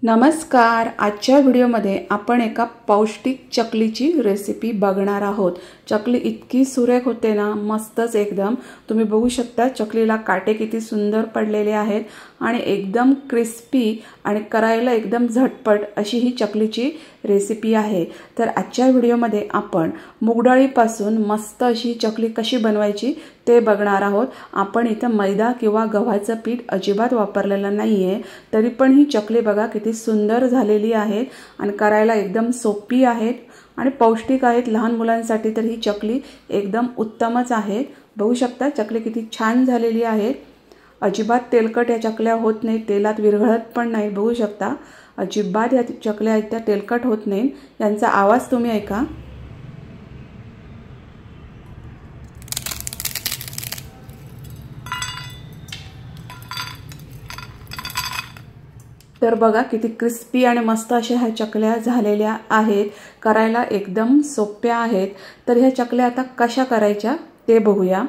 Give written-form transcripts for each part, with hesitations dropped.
नमस्कार। आजच्या व्हिडिओमध्ये आपण एका पौष्टिक चकलीची रेसिपी बघणार आहोत। चकली इतकी सुरेख होते ना, मस्तच एकदम। तुम्ही बघू शकता चकलीला काटे किती सुंदर पडलेले आहेत आणि एकदम क्रिस्पी आणि करायला एकदम झटपट अशी ही चकलीची रेसिपी आहे। तर आजच्या व्हिडिओमध्ये आपण मूगडाळीपासून मस्त अशी चकली कशी बनवायची ते बघणार आहोत। आपण इथे मैदा किंवा गव्हाचं पीठ अजिबात वापरलेलं नाहीये, तरी पण ही चकली बघा किती सुंदर झालेली आहे आणि करायला एकदम सोपी आहे आणि पौष्टिक आहेत। लहान मुलांसाठी तर ही चकली एकदम उत्तमच आहे। बघू शकता चकली किती छान झालेली आहे। अजिबात तेलकट या चकल्या होत नाही, तेलात विरघळत पण नाही। बघू शकता अजिबात या चकल्या आहेत त्या तेलकट होत नाही। यांचा आवाज तुम्ही ऐका। तर बघा किती क्रिस्पी आणि मस्त अशा ह्या चकल्या झालेल्या आहेत। करायला एकदम सोप्या आहेत। तर ह्या चकल्या आता कशा करायच्या ते बघूया।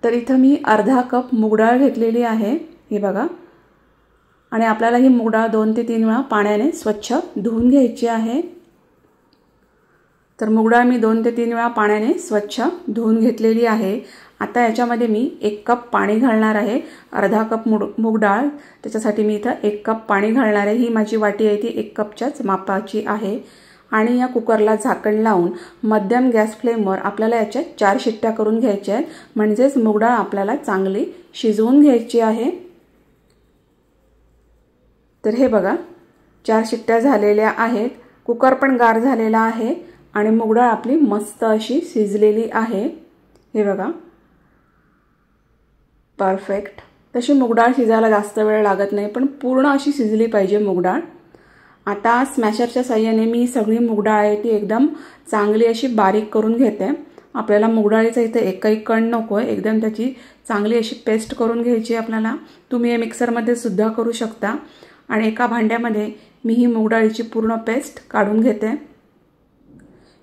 तर इथे मी अर्धा कप मूगडाळ घेतलेली आहे, हे बघा। आणि आपल्याला ही मूगडाळ 2 ते 3 वेळा पाण्याने स्वच्छ धुवून घ्यायची आहे। तर मूगडाळ मी 2 ते 3 वेळा पाण्याने स्वच्छ धुवून घेतलेली आहे। आता याच्यामध्ये मी 1 कप पाणी घालणार आहे। अर्धा कप मूगडाळ, त्याच्यासाठी मी इथे 1 कप पाणी घालणार आहे। ही माझी वाटी आहे ती 1 कपच्याच मापाची आहे। आणि या कुकरला झाकण लावून मध्यम गॅस फ्लेमवर आपल्याला याच्या 4 शिट्ट्या करून घ्यायच्या आहेत, म्हणजेच मूगडाळ आपल्याला चांगली शिजवून घ्यायची आहे। तर हे बघा 4 शिट्ट्या झालेल्या आहेत। कुकर पण गार झालेला आहे आणि मूगडाळ आपली मस्त अशी शिजलेली आहे, हे बघा। परफेक्ट। तशी मूगडाळ शिजायला जास्त वेळ लागत नाही, पण पूर्ण अशी शिजली पाहिजे मूगडाळ। आता स्मॅशरच्या साहाय्याने मी सगळी मूगडाळ आहे ती एकदम चांगली अशी बारीक करून घेते। आपल्याला मूगडाळीचा इथे एकही कण नकोय, एकदम त्याची चांगली अशी पेस्ट करून घ्यायची आपल्याला। तुम्ही हे मिक्सरमध्ये सुद्धा करू शकता। आणि एका भांड्यामध्ये मी ही मूगडाळीची पूर्ण पेस्ट काढून घेते।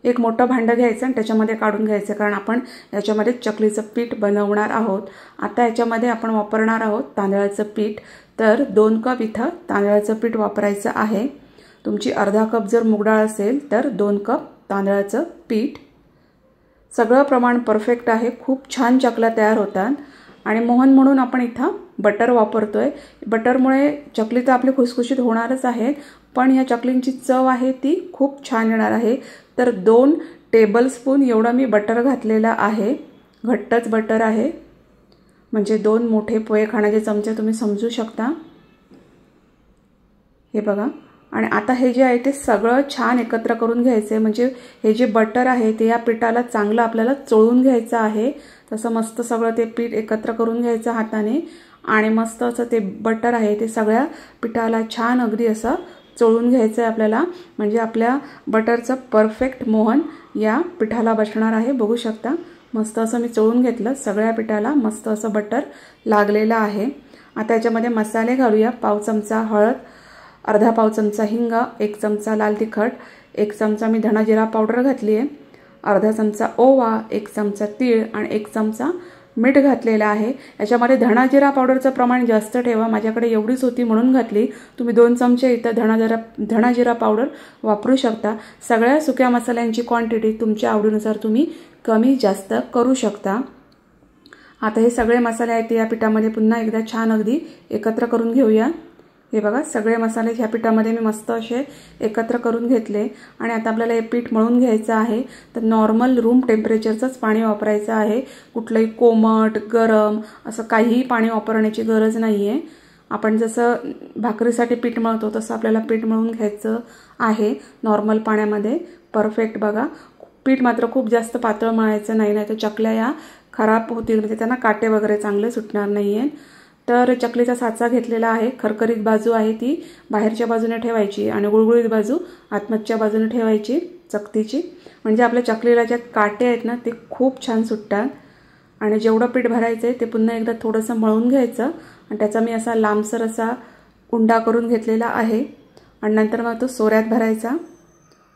एक मोठं भांडं घ्यायचं आणि त्याच्यामध्ये काढून घ्यायचं, कारण आपण याच्यामध्ये चकलीचं पीठ बनवणार आहोत। आता याच्यामध्ये आपण वापरणार आहोत तांदळाचं पीठ। तर 2 कप इथं तांदळाचं पीठ वापरायचं आहे। तुमची अर्धा कप जर मूगडाळ असेल तर 2 कप तांदळाचं पीठ। सगळं प्रमाण परफेक्ट आहे। खूप छान चकल्या तयार होतात। आणि मोहन म्हणून आपण इथं बटर वापरतोय। बटरमुळे चकली तर आपली खुसखुशीत होणारच आहे, पण या चकलींची चव आहे ती खूप छान येणार आहे। तर 2 टेबलस्पून एवढा मी बटर घातलेला आहे। घट्टच बटर आहे, म्हणजे 2 मोठे पोहे खाण्याचे चमचे तुम्ही समजू शकता, हे बघा। आणि आता हे जे आहे ते सगळं छान एकत्र करून घ्यायचे, म्हणजे हे जे बटर आहे ते या पिठाला चांगलं आपल्याला चोळून घ्यायचं आहे। तसं मस्त सगळं ते पीठ एकत्र करून घ्यायचं हाताने आणि मस्त असं ते बटर आहे ते सगळ्या पिठाला छान अगदी असं चोळून घ्यायचं आहे आपल्याला, म्हणजे आपल्या बटरचं परफेक्ट मोहन या पिठाला बसणार आहे। बघू शकता मस्त असं मी चोळून घेतलं, सगळ्या पिठाला मस्त असं बटर लागलेलं आहे। आता याच्यामध्ये मसाले घालूया। पाव चमचा हळद, अर्धा पाव चमचा हिंग, 1 चमचा लाल तिखट, 1 चमचा मी धना जिरा पावडर घातली आहे, अर्धा चमचा ओवा, 1 चमचा तीळ आणि 1 चमचा मीठ घातलेलं आहे। याच्यामध्ये धना जिरा पावडरचं प्रमाण जास्त ठेवा, माझ्याकडे एवढीच होती म्हणून घातली। तुम्ही 2 चमचे इथं धना जिरा पावडर वापरू शकता। सगळ्या सुक्या मसाल्यांची क्वांटिटी तुमच्या आवडीनुसार तुम्ही कमी जास्त करू शकता। आता हे सगळे मसाले आहेत ते या पिठामध्ये पुन्हा एकदा छान अगदी एकत्र करून घेऊया। हे बघा सगळे मसाले ह्या पिठामध्ये मी मस्त असे एकत्र करून घेतले। आणि आता आपल्याला हे पीठ मळून घ्यायचं आहे। तर नॉर्मल रूम टेम्परेचरचंच पाणी वापरायचं आहे, कुठलंही कोमट गरम असं काहीही पाणी वापरण्याची गरज नाही आहे। आपण जसं भाकरीसाठी पीठ मळतो तसं आपल्याला पीठ मळून घ्यायचं आहे नॉर्मल पाण्यामध्ये। परफेक्ट बघा। पीठ मात्र खूप जास्त पातळ मळायचं नाही, नाही तर चकल्या या खराब होतील, म्हणजे त्यांना काटे वगैरे चांगले सुटणार नाही आहे। तर चकलीचा साचा घेतलेला आहे। खरखरीत बाजू आहे ती बाहेरच्या बाजूने ठेवायची आणि गुळगुळीत बाजू आतमधच्या बाजूने ठेवायची चकतीची, म्हणजे आपल्या चकलीला ज्या काटे आहेत ना ते खूप छान सुटतात। आणि जेवढं पीठ भरायचं आहे ते पुन्हा एकदा थोडंसं मळून घ्यायचं आणि त्याचा मी असा लांबसर असा उंडा करून घेतलेला आहे। आणि नंतर मग तो सोऱ्यात भरायचा,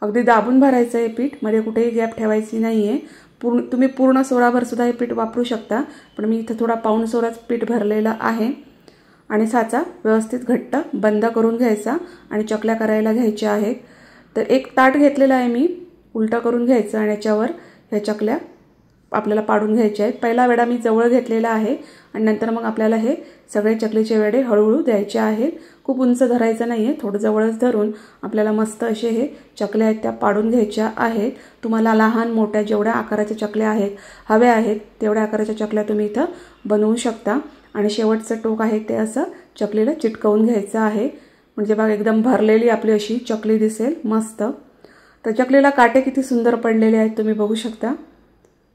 अगदी दाबून भरायचं आहे पीठ, मध्ये कुठेही गॅप ठेवायची नाही आहे। तुम्ही पूर्ण सोराभर सुद्धा हे पीठ वापरू शकता, पण मी इथं थोडा पाऊण सोराच पीठ भरलेलं आहे। आणि साचा व्यवस्थित घट्ट बंद करून घ्यायचा आणि चकल्या करायला घ्यायच्या आहेत। तर एक ताट घेतलेलं आहे मी, उलटा करून घ्यायचं आणि याच्यावर ह्या चकल्या आपल्याला पाडून घ्यायच्या आहेत। पहिला वेढा मी जवळ घेतलेला आहे आणि नंतर मग आपल्याला हे सगळे चकलीचे वेढे हळूहळू द्यायचे आहेत। खूप उंच धरायचं नाहीये, थोडं जवळच धरून आपल्याला मस्त असे हे चकल्या आहेत त्या पाडून घ्यायच्या आहेत। तुम्हाला लहान मोठ्या जेवढ्या आकाराच्या चकल्या आहेत हव्या आहेत तेवढ्या आकाराच्या चकल्या तुम्ही इथं बनवू शकता। आणि शेवटचं टोक आहे ते असं चकलीला चिटकवून घ्यायचं आहे, म्हणजे बघा एकदम भरलेली आपली अशी चकली दिसेल मस्त। तर चकलीला काटे किती सुंदर पडलेले आहेत तुम्ही बघू शकता।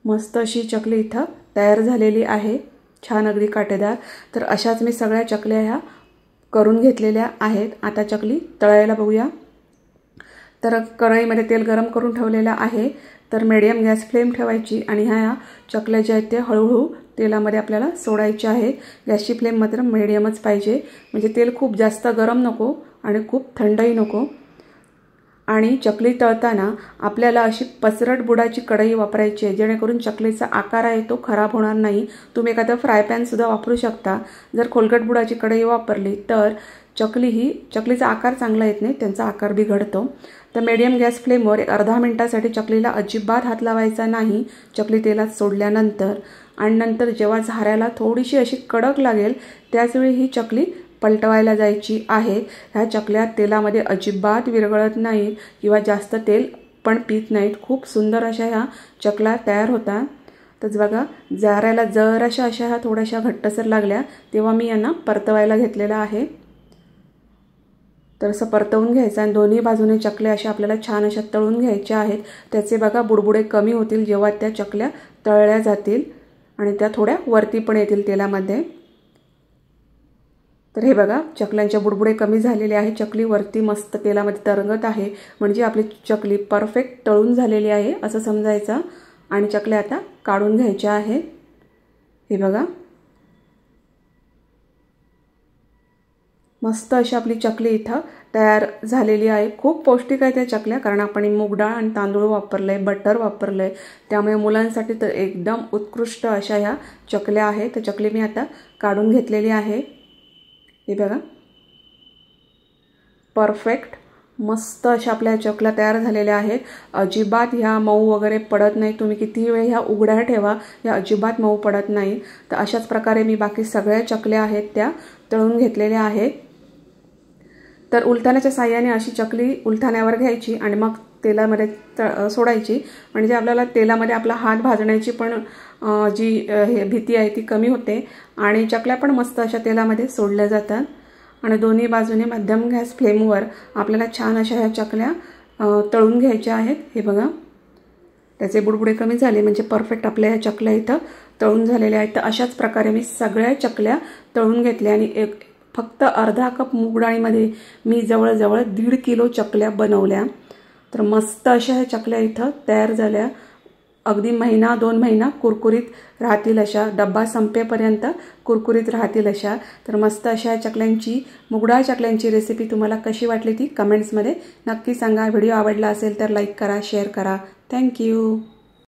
मस्त अशी चकली इथं तयार झालेली आहे, छान अगदी काटेदार। तर अशाच मी सगळ्या चकल्या ह्या करून घेतलेल्या आहेत। आता चकली तळायला बघूया। तर कढईमध्ये तेल गरम करून ठेवलेलं आहे, तर मीडियम गॅस फ्लेम ठेवायची आणि ह्या चकल्या ज्या आहेत त्या हळूहळू तेलामध्ये आपल्याला सोडायच्या आहेत। गॅसची फ्लेम मात्र मीडियमच पाहिजे, म्हणजे तेल खूप जास्त गरम नको आणि खूप थंडही नको। आणि चकली तळताना आपल्याला अशी पसरट बुडाची कढई वापरायची आहे, जेणेकरून चकलीचा आकार आहे तो खराब होणार नाही। तुम्ही एखादा फ्राय पॅन सुद्धा वापरू शकता। जर खोलगट बुडाची कढई वापरली तर चकलीचा आकार चांगला येत नाही, त्यांचा आकार बिघडतो। तर मीडियम गॅस फ्लेमवर अर्धा मिनिटासाठी चकलीला अजिबात हात लावायचा नाही चकली तेलात सोडल्यानंतर। आणि नंतर जेव्हा झाऱ्याला थोडीशी अशी कडक लागेल त्याचवेळी ही चकली पलटवायला जायची आहे। ह्या चकल्या तेलामध्ये अजिबात विरघळत नाहीत किंवा जास्त तेल पण पीत नाहीत, खूप सुंदर अशा ह्या चकल्या तयार होतात। तर बघा झाऱ्याला जराशा अशा ह्या थोड्याशा घट्टसर लागल्या तेव्हा मी यांना परतवायला घेतलेलं आहे। तर असं परतवून घ्यायचं आणि दोन्ही बाजूने चकल्या अशा आपल्याला छान अशा तळून घ्यायच्या आहेत। त्याचे बघा बुडबुडे कमी होतील जेव्हा त्या चकल्या तळल्या जातील आणि त्या थोड्या वरती पण येतील तेलामध्ये। तर हे बघा चकल्यांचे बुडबुडे कमी झालेले आहे, चकली वरती मस्त तेलामध्ये तरंगत आहे, म्हणजे आपली चकली परफेक्ट तळून झालेली आहे असं समजायचं। आणि चकल्या आता काढून घ्यायच्या आहेत। हे बघा मस्त अशी आपली चकली इथं तयार झालेली आहे। खूप पौष्टिक आहे त्या चकल्या, कारण आपण मूग डाळ आणि तांदूळ वापरले, बटर वापरले, त्यामुळे मुलांसाठी तर एकदम उत्कृष्ट अशा ह्या चकल्या आहेत। तर चकली मी आता काढून घेतलेली आहे। हे बघा परफेक्ट मस्त अशा आपल्या चकल्या तयार झालेल्या आहेत। अजिबात ह्या मऊ वगैरे पडत नाही, तुम्ही कितीही वेळ ह्या उघड्या ठेवा ह्या अजिबात मऊ पडत नाही। तर अशाच प्रकारे मी बाकी सगळ्या चकल्या आहेत त्या तळून घेतलेल्या आहेत। तर उलथाण्याच्या साहाय्याने अशी चकली उलथाण्यावर घ्यायची आणि मग तेलामध्ये सोडायची, म्हणजे आपल्याला तेलामध्ये आपला हात भाजण्याची पण जी भीती आहे ती कमी होते आणि चकल्या पण मस्त अशा तेलामध्ये सोडल्या जातात। आणि दोन्ही बाजूने मध्यम गॅस फ्लेमवर आपल्याला छान अशा ह्या चकल्या तळून घ्यायच्या आहेत। हे बघा त्याचे बुडबुडे कमी झाले, म्हणजे परफेक्ट आपल्या ह्या चकल्या इथं तळून झालेल्या आहेत। तर अशाच प्रकारे मी सगळ्या चकल्या तळून घेतल्या आणि फक्त अर्धा कप मूग डाळीमध्ये मी जवळजवळ 1.5 किलो चकल्या बनवल्या। तर मस्त अशा ह्या चकल्या इथं तयार झाल्या, अगदी महिना 2 महिना कुरकुरीत राहतील अशा, डब्बा संपेपर्यंत कुरकुरीत राहतील अशा। तर मस्त अशा चकल्यांची मूगडाळ चकल्यांची रेसिपी तुम्हाला कशी वाटली ती कमेंट्समध्ये नक्की सांगा। व्हिडिओ आवडला असेल तर लाईक करा, शेअर करा। थँक्यू।